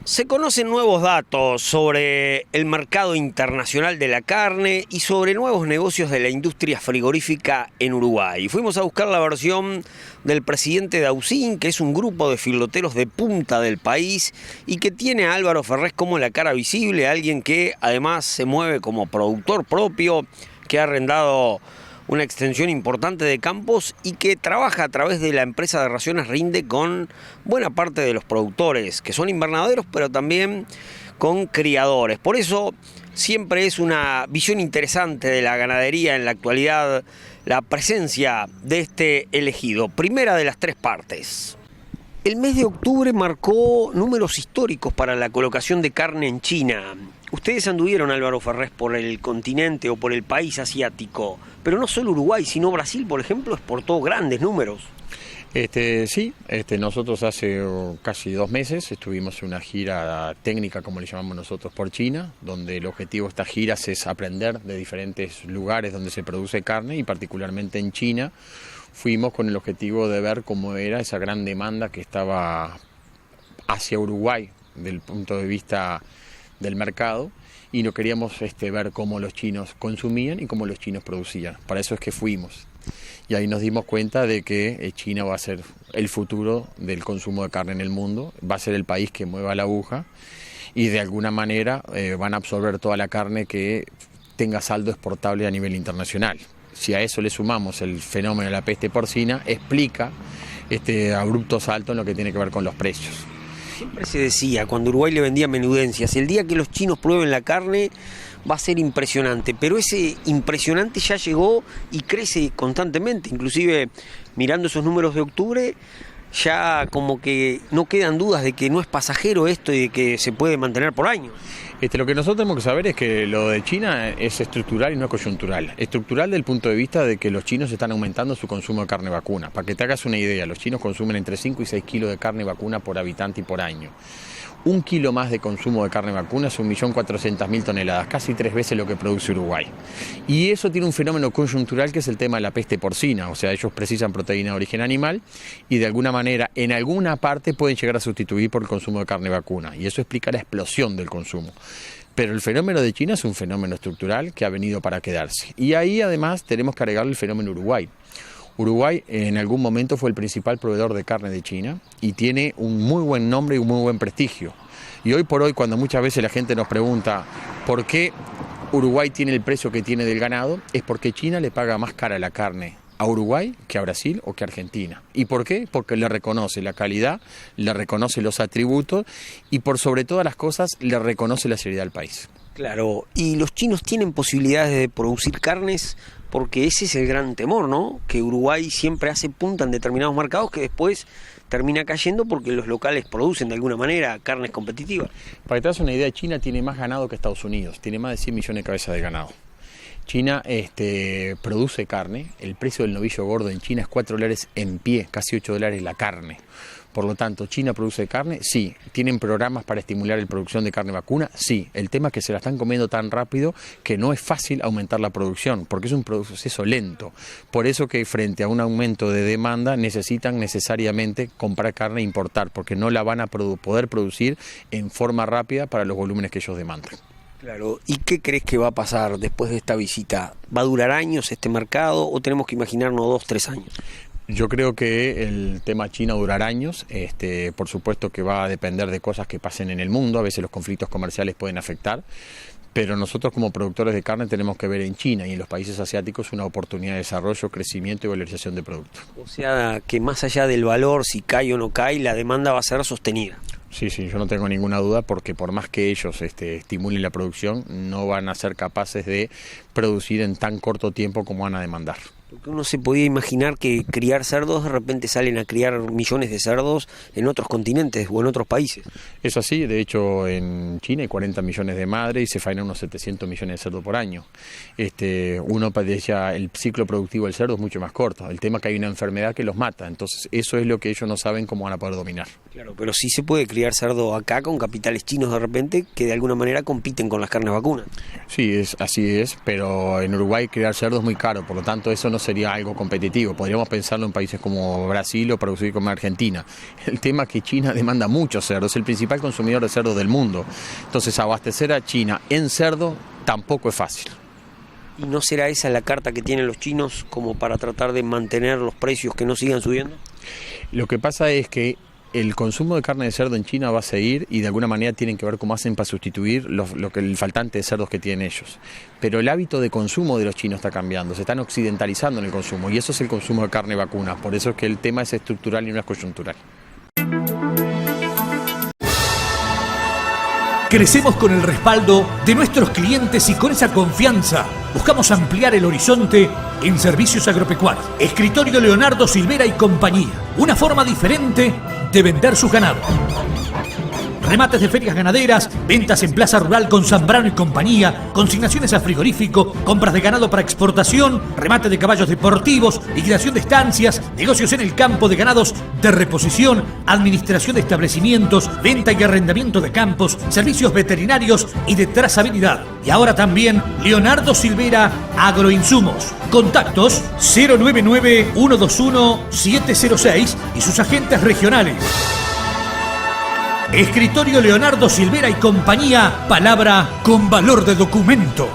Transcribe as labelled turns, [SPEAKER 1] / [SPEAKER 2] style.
[SPEAKER 1] Se conocen nuevos datos sobre el mercado internacional de la carne y sobre nuevos negocios de la industria frigorífica en Uruguay. Fuimos a buscar la versión del presidente de AUSIN, que es un grupo de filoteros de punta del país y que tiene a Álvaro Ferrés como la cara visible, alguien que además se mueve como productor propio, que ha arrendado una extensión importante de campos y que trabaja a través de la empresa de raciones Rinde con buena parte de los productores, que son invernaderos, pero también con criadores. Por eso siempre es una visión interesante de la ganadería en la actualidad, la presencia de este elegido, primera de las tres partes. El mes de octubre marcó números históricos para la colocación de carne en China. Ustedes anduvieron, Álvaro Ferrés, por el continente o por el país asiático, pero no solo Uruguay, sino Brasil, por ejemplo, exportó grandes números.
[SPEAKER 2] Nosotros hace casi 2 meses estuvimos en una gira técnica, como le llamamos nosotros, por China, donde el objetivo de estas giras es aprender de diferentes lugares donde se produce carne y particularmente en China. Fuimos con el objetivo de ver cómo era esa gran demanda que estaba hacia Uruguay desde el punto de vista del mercado y no queríamos ver cómo los chinos consumían y cómo los chinos producían. Para eso es que fuimos. Y ahí nos dimos cuenta de que China va a ser el futuro del consumo de carne en el mundo, va a ser el país que mueva la aguja y de alguna manera van a absorber toda la carne que tenga saldo exportable a nivel internacional. Si a eso le sumamos el fenómeno de la peste porcina, explica este abrupto salto en lo que tiene que ver con los precios.
[SPEAKER 1] Siempre se decía, cuando Uruguay le vendía menudencias, el día que los chinos prueben la carne va a ser impresionante, pero ese impresionante ya llegó y crece constantemente, inclusive mirando esos números de octubre, ya como que no quedan dudas de que no es pasajero esto y de que se puede mantener por años.
[SPEAKER 2] Lo que nosotros tenemos que saber es que lo de China es estructural y no coyuntural. Estructural del punto de vista de que los chinos están aumentando su consumo de carne vacuna. Para que te hagas una idea, los chinos consumen entre 5 y 6 kilos de carne vacuna por habitante y por año. 1 kilo más de consumo de carne vacuna es 1.400.000 toneladas, casi 3 veces lo que produce Uruguay. Y eso tiene un fenómeno coyuntural que es el tema de la peste porcina, o sea, ellos precisan proteína de origen animal y de alguna manera, en alguna parte pueden llegar a sustituir por el consumo de carne vacuna, y eso explica la explosión del consumo. Pero el fenómeno de China es un fenómeno estructural que ha venido para quedarse. Y ahí además tenemos que agregarle el fenómeno Uruguay. Uruguay en algún momento fue el principal proveedor de carne de China y tiene un muy buen nombre y un muy buen prestigio. Y hoy por hoy, cuando muchas veces la gente nos pregunta por qué Uruguay tiene el precio que tiene del ganado, es porque China le paga más cara la carne a Uruguay que a Brasil o que a Argentina. ¿Y por qué? Porque le reconoce la calidad, le reconoce los atributos y por sobre todas las cosas le reconoce la seriedad del país.
[SPEAKER 1] Claro, y los chinos tienen posibilidades de producir carnes porque ese es el gran temor, ¿no? Que Uruguay siempre hace punta en determinados mercados que después termina cayendo porque los locales producen de alguna manera carnes competitivas.
[SPEAKER 2] Para que te hagas una idea, China tiene más ganado que Estados Unidos, tiene más de 100 millones de cabezas de ganado. China produce carne, el precio del novillo gordo en China es $4 en pie, casi $8 la carne. Por lo tanto, ¿China produce carne? Sí. ¿Tienen programas para estimular la producción de carne vacuna? Sí. El tema es que se la están comiendo tan rápido que no es fácil aumentar la producción, porque es un proceso lento. Por eso que frente a un aumento de demanda necesitan necesariamente comprar carne e importar, porque no la van a poder producir en forma rápida para los volúmenes que ellos demandan.
[SPEAKER 1] Claro, ¿y qué crees que va a pasar después de esta visita? ¿Va a durar años este mercado o tenemos que imaginarnos 2, 3 años?
[SPEAKER 2] Yo creo que el tema China durará años, por supuesto que va a depender de cosas que pasen en el mundo, a veces los conflictos comerciales pueden afectar, pero nosotros como productores de carne tenemos que ver en China y en los países asiáticos una oportunidad de desarrollo, crecimiento y valorización de productos.
[SPEAKER 1] O sea que más allá del valor, si cae o no cae, la demanda va a ser sostenida.
[SPEAKER 2] Sí, yo no tengo ninguna duda porque por más que ellos estimulen la producción, no van a ser capaces de producir en tan corto tiempo como van a demandar.
[SPEAKER 1] Porque uno se podía imaginar que criar cerdos, de repente salen a criar millones de cerdos en otros continentes o en otros países.
[SPEAKER 2] Es así, de hecho en China hay 40 millones de madres y se faenan unos 700 millones de cerdos por año. Uno decía, el ciclo productivo del cerdo es mucho más corto, el tema es que hay una enfermedad que los mata, entonces eso es lo que ellos no saben cómo van a poder dominar.
[SPEAKER 1] Claro, pero sí se puede criar cerdo acá con capitales chinos de repente que de alguna manera compiten con las carnes vacunas.
[SPEAKER 2] Sí, así es, pero en Uruguay criar cerdo es muy caro, por lo tanto eso no no sería algo competitivo. Podríamos pensarlo en países como Brasil o producir como Argentina. El tema es que China demanda mucho cerdo, es el principal consumidor de cerdo del mundo. Entonces abastecer a China en cerdo tampoco es fácil.
[SPEAKER 1] ¿Y no será esa la carta que tienen los chinos como para tratar de mantener los precios que no sigan subiendo?
[SPEAKER 2] Lo que pasa es que el consumo de carne de cerdo en China va a seguir y de alguna manera tienen que ver cómo hacen para sustituir el faltante de cerdos que tienen ellos. Pero el hábito de consumo de los chinos está cambiando, se están occidentalizando en el consumo y eso es el consumo de carne vacuna. Por eso es que el tema es estructural y no es coyuntural.
[SPEAKER 3] Crecemos con el respaldo de nuestros clientes y con esa confianza buscamos ampliar el horizonte en servicios agropecuarios. Escritorio Leonardo Silvera y compañía. Una forma diferente de vender sus ganados. Remates de ferias ganaderas, ventas en Plaza Rural con Zambrano y compañía, consignaciones a frigorífico, compras de ganado para exportación, remate de caballos deportivos, liquidación de estancias, negocios en el campo de ganados de reposición, administración de establecimientos, venta y arrendamiento de campos, servicios veterinarios y de trazabilidad. Y ahora también Leonardo Silvera Agroinsumos. Contactos 099-121-706 y sus agentes regionales. Escritorio Leonardo Silvera y compañía, palabra con valor de documento.